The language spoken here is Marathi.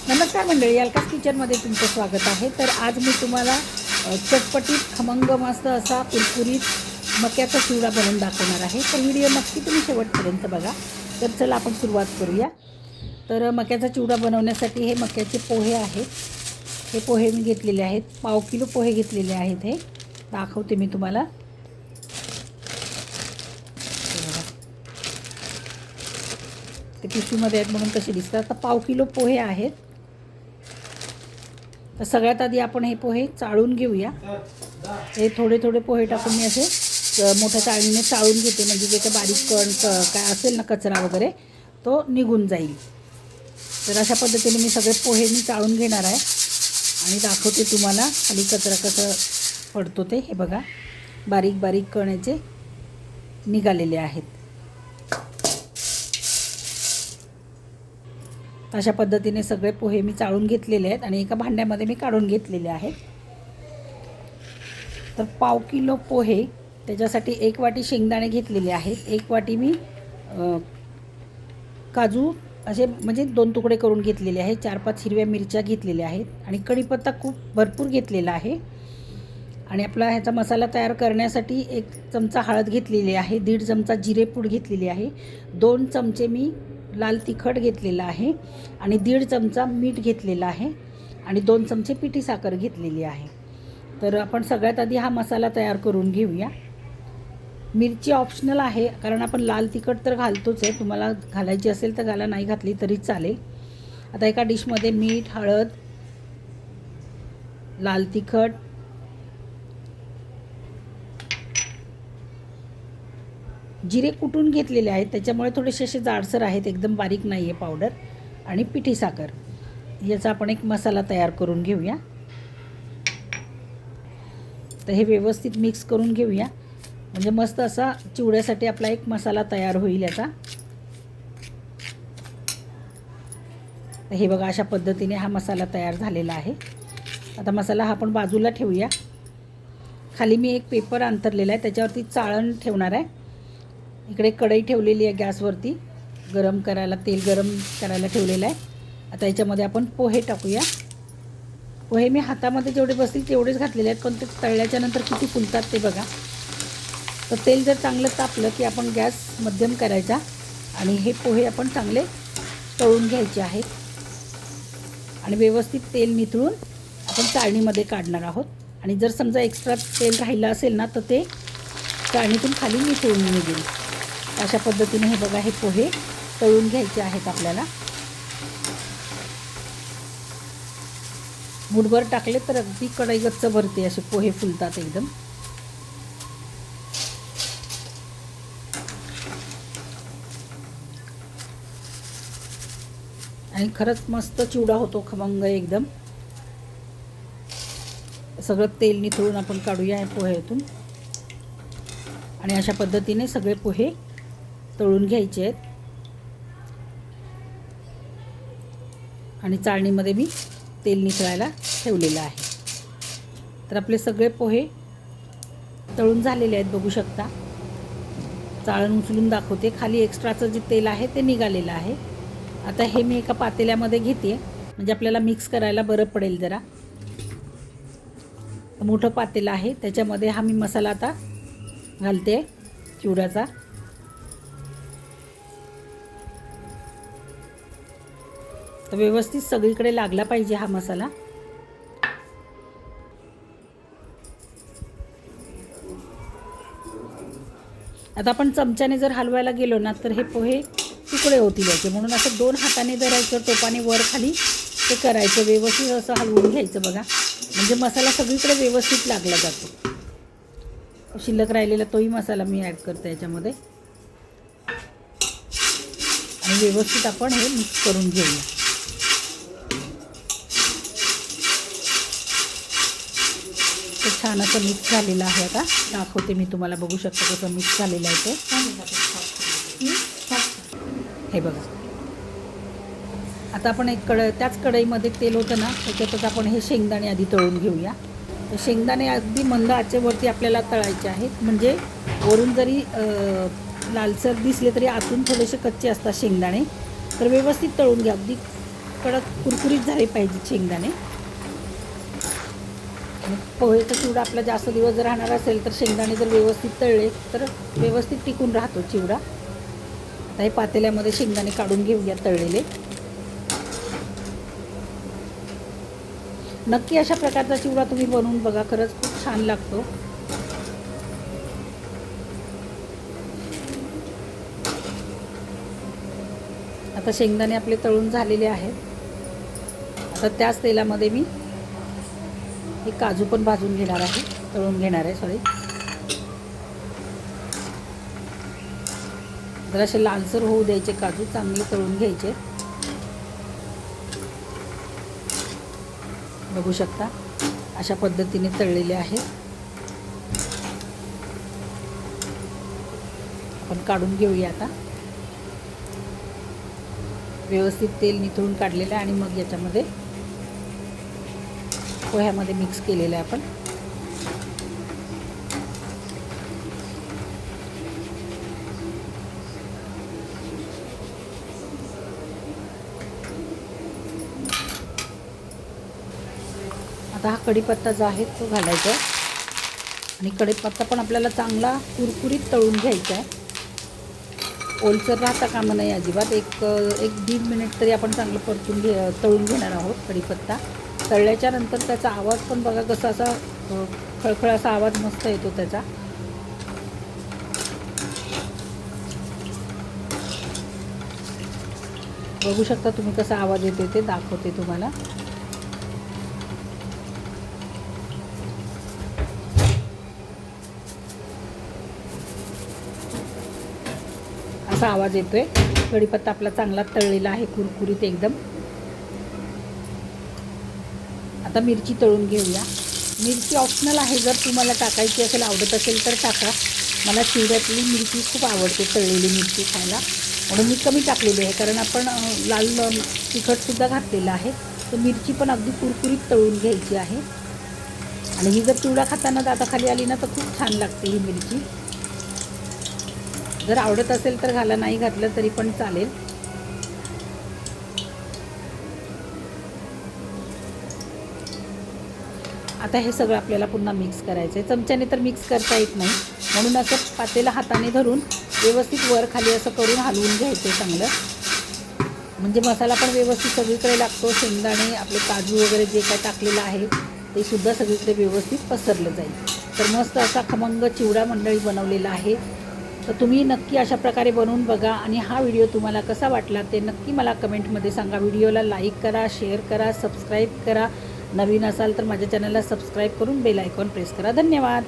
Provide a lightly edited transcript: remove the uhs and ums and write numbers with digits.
नमस्कार मंडळी, अलकास किचनमध्ये तुमचं स्वागत आहे. तर आज मी तुम्हाला चटपटीत खमंग मस्त असा कुरकुरीत मक्याचा चिवडा बनवून दाखवणार आहे. तर व्हिडिओ नक्की तुम्ही शेवटपर्यंत बघा. तर चला आपण सुरुवात करूया. तर मक्याचा चिवडा बनवण्यासाठी हे मक्याचे पोहे आहेत. हे पोहे मी घेतलेले आहेत, 1/2 किलो पोहे घेतलेले आहेत. हे दाखवते मी तुम्हाला. ते पिशवीमध्ये आहेत म्हणून कसे दिसतात. आता 1/2 किलो पोहे आहेत. तर सगळ्यात आधी आपण हे पोहे चाळून घेऊया. हे थोडे थोडे पोहे टाकून मी असे मोठ्या चाळणीने चाळून घेते, म्हणजे जे काही बारीक कण काय असेल ना, कचरा वगैरे तो निघून जाईल. तर अशा पद्धतीने मी सगळे पोहे चाळून घेणार आहे आणि दाखवते तुम्हाला खाली कचरा कसं पडतो ते. हे बघा, बारीक बारीक कणाचे निघालेले आहेत. अशा पद्धतीने सगळे पोहे मी चाळून घेतलेले आहेत आणि एका भांड्यामध्ये मी काढून घेतलेले आहेत. तर 1/2 किलो पोहे, त्याच्यासाठी 1 वाटी शेंगदाणे घेतलेले आहेत. 1 वाटी मी काजू असे म्हणजे 2 तुकडे करून घेतलेले आहेत. 4-5 हिरव्या मिरच्या घेतलेल्या आहेत आणि कढीपत्ता खूप भरपूर घेतलेला आहे. आणि आपला ह्याचा मसाला तयार करण्यासाठी 1 चमचा हळद घेतलेली आहे, 1.5 चमचा जिरेपूड घेतलेली आहे, 2 चमचे मी लाल तिखट घेतलेला आहे आणि 1.5 चमचा मीठ घेतलेला आहे आणि 2 चमचे पिठी साखर घेतलेली आहे. तर आपण सगळ्यात आधी हा मसाला तयार करून घेऊया. मिरची ऑप्शनल आहे, कारण आपण लाल तिखट तर घालतोच आहे. तुम्हाला घालायची असेल तर घाला, नाही घातली तरी चालेल. आता एका डिशमध्ये मीठ, हळद, लाल तिखट, जिरे कुटून घेतलेले आहेत, त्याच्यामुळे थोडेसे असे जाडसर आहेत, एकदम बारीक नाही आहे पावडर, आणि पिठी साखर, याचा आपण एक मसाला तयार करून घेऊया. तर हे व्यवस्थित मिक्स करून घेऊया, म्हणजे मस्त असा चिवड्यासाठी आपला एक मसाला तयार होईल याचा. तर हे बघा, अशा पद्धतीने हा मसाला तयार झालेला आहे. आता मसाला हा आपण बाजूला ठेवूया. खाली मी एक पेपर अंथरलेला आहे, त्याच्यावरती चाळण ठेवणार आहे. इकडे कढई ठेवलेली आहे गॅसवरती, गरम करायला, तेल गरम करायला ठेवलेलं आहे. आता याच्यामध्ये आपण पोहे टाकूया. पोहे मी हातामध्ये जेवढे बसतील तेवढेच घातलेले आहेत, पण ते तळल्याच्या नंतर किती फुलतात ते बघा. तर तेल जर चांगलं तापलं की आपण गॅस मध्यम करायचा आणि हे पोहे आपण चांगले तळून घ्यायचे आहेत आणि व्यवस्थित तेल निथळून आपण चाळणीमध्ये काढणार आहोत. आणि जर समजा एक्स्ट्रा तेल राहिलं असेल ना, तर ते चाळणीतून खाली निथळून निघेल. अशा पद्धतीने हे बघा, हे पोहे तळून घ्यायचे आहेत आपल्याला. मुठभर टाकले तर अगदी कढई गच्च भरते, असे पोहे फुलतात एकदम. आणि खरंच मस्त चिवडा होतो, खमंग एकदम. सगळं तेल निथळून आपण काढूया या पोह्यातून. आणि अशा पद्धतीने सगळे पोहे तळून घ्यायचे आहेत. आणि चाळणीमध्ये मी तेल निथळायला ठेवलेलं आहे. तर आपले सगळे पोहे तळून झालेले आहेत, बघू शकता. चाळण उचलून दाखवते, खाली एक्स्ट्राचं जे तेल आहे ते निघालेलं आहे. आता हे मी एका पातेल्यामध्ये घेते, म्हणजे आपल्याला मिक्स करायला बरं पडेल जरा. मोठं पातेलं आहे, त्याच्यामध्ये हा मी मसाला आता घालते चिवड्याचा. तर व्यवस्थित सगळीकडे लागला पाहिजे हा मसाला. आता आपण चमच्याने जर हलवायला गेलो ना, तर हे पोहे तुकडे होतील याचे, म्हणून असं 2 हाताने धरायचं, टोपाने वर खाली ते करायचं, व्यवस्थित असं हलवून घ्यायचं बघा, म्हणजे मसाला सगळीकडे व्यवस्थित लागला जातो. शिल्लक राहिलेला तोही मसाला मी ॲड करते याच्यामध्ये आणि व्यवस्थित आपण हे मिक्स करून घेऊया. ते छान असं मिक्स झालेलं आहे. आता दाखवते मी तुम्हाला, बघू शकता कसं मिक्स झालेलं आहे ते. हे बघा, आता आपण त्याच कढईमध्ये तेल होतं ना, त्याच्यातच आपण हे शेंगदाणे आधी तळून घेऊया. तर शेंगदाणे अगदी मंद आचेवरती आपल्याला तळायचे आहेत, म्हणजे वरून जरी लालसर दिसले तरी आतून थोडेसे कच्चे असतात शेंगदाणे. तर व्यवस्थित तळून घ्या, अगदी कडक कुरकुरीत झाले पाहिजे शेंगदाणे. आणि पोहेचा चिवडा आपला जास्त दिवस जर राहणार असेल तर शेंगदाणे जर व्यवस्थित तळले तर व्यवस्थित टिकून राहतो चिवडा. आता हे पातेल्यामध्ये शेंगदाणे काढून घेऊया तळलेले. नक्की अशा प्रकारचा चिवडा तुम्ही बनवून बघा, खरंच खूप छान लागतो. आता शेंगदाणे आपले तळून झालेले आहेत. आता त्याच तेलामध्ये मी हे काजू पण भाजून घेणार आहे, तळून घेणार आहे सॉरी. जरासे लालसर होऊ द्यायचे काजू, चांगले तळून घ्यायचे. बघू शकता अशा पद्धतीने तळलेले आहेत. आपण काढून घेऊया आता. व्यवस्थित तेल निथळून काढलेलं आहे आणि मग याच्यामध्ये पोह्यामध्ये मिक्स केलेलं आहे आपण. आता हा कढीपत्ता जो आहे तो घालायचा आहे आणि कढीपत्ता पण आपल्याला चांगला कुरकुरीत तळून घ्यायचा आहे. ओलसर राहता कामा नाही अजिबात. एक 1-1.5 मिनिट तरी आपण चांगलं परतून तळून घेणार आहोत कढीपत्ता. तळल्याच्या नंतर त्याचा आवाज पण बघा कसा असा खळखळ असा आवाज मस्त येतो त्याचा. बघू शकता तुम्ही कसा आवाज येतो ते दाखवते तुम्हाला. असा आवाज येतोय. कढीपत्ता आपला चांगला तळलेला आहे, कुरकुरीत एकदम. आता मिरची तळून घेऊया. मिरची ऑप्शनल आहे, जर तुम्हाला टाकायची असेल, आवडत असेल तर टाका. मला चिवड्यातली मिरची खूप आवडते, तळलेली मिरची खायला, म्हणून मी कमी टाकलेली आहे. कारण आपण लाल तिखटसुद्धा घातलेलं आहे, तर मिरची पण अगदी कुरकुरीत तळून घ्यायची आहे. आणि ही जर चिवडा खाताना दाताखाली आली ना तर खूप छान लागते ही मिरची. जर आवडत असेल तर घाला, नाही घातलं तरी पण चालेल. आता हे सगळं आपल्याला पुन्हा मिक्स करायचं आहे. चमच्याने तर मिक्स करता येत नाही, म्हणून असं पातेला हाताने धरून व्यवस्थित वर खाली असं करून हलवून घ्यायचं चांगलं. म्हणजे मसाला पण व्यवस्थित सगळीकडे लागतो. शेंगदाणे, आपले काजू वगैरे जे काय टाकलेलं आहे ते सुद्धा सगळीकडे व्यवस्थित पसरलं जाईल. तर मस्त असा खमंग चिवडा मंडळी बनवलेला आहे. तर तुम्ही नक्की अशा प्रकारे बनवून बघा. आणि हा व्हिडिओ तुम्हाला कसा वाटला ते नक्की मला कमेंटमध्ये सांगा. व्हिडिओला लाईक करा, शेअर करा, सबस्क्राईब करा. नवीन असाल तर माझ्या चॅनलला सबस्क्राईब करून बेल आयकॉन प्रेस करा. धन्यवाद.